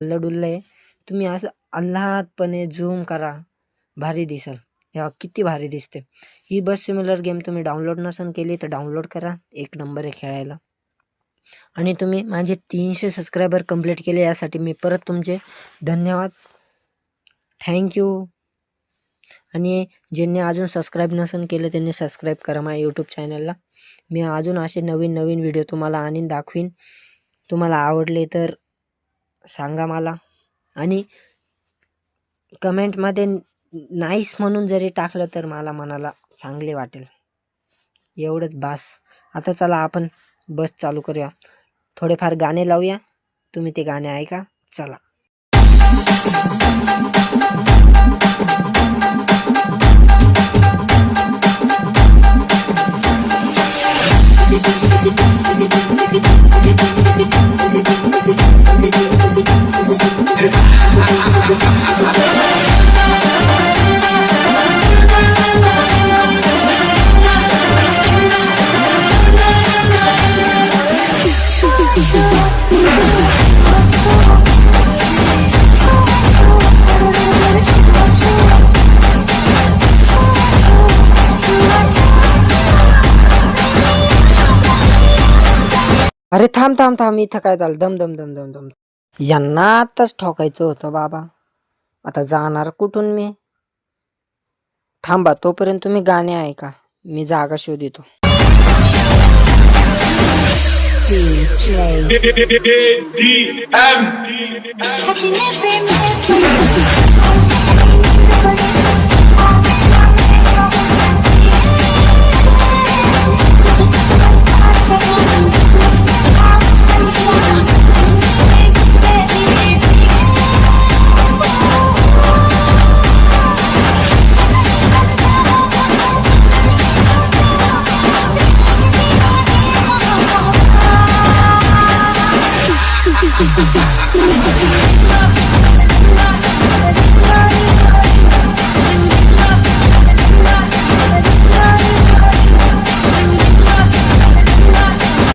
डुल्लं आहे. तुम्ही असं आल्हादपणे झूम करा, भारी दिसेल. हे किती भारी दिसते. ही बस सिम्युलर गेम तुम्ही डाउनलोड नसेल केली तर डाउनलोड करा. एक नंबर आहे खेळायला. आणि तुम्ही माझे 300 सबस्क्रायबर कंप्लीट केले यासाठी मी परत तुमचे धन्यवाद. थँक्यू. आणि ज्यांनी अजून सबस्क्राईब नसेल केलं त्यांनी सबस्क्राईब करा माझ्या यूट्यूब चॅनलला. मी अजून असे नवीन व्हिडिओ तुम्हाला आणून दाखवीन. तुम्हाला आवडले तर सांगा मला. आणि कमेंटमध्ये नाईस म्हणून जरी टाकलं तर मला मनाला चांगले वाटेल. एवढंच बास. आता चला आपण बस चालू करूया. थोडेफार गाणे लावूया. तुम्ही ते गाणे ऐका. चला. अरे थांब इथं काय झालं? दम. यांना आताच ठोकायचं होतं बाबा. आता जाणार कुठून मी? थांबा, तोपर्यंत तुम्ही गाणे ऐका. मी जागा शोधितो.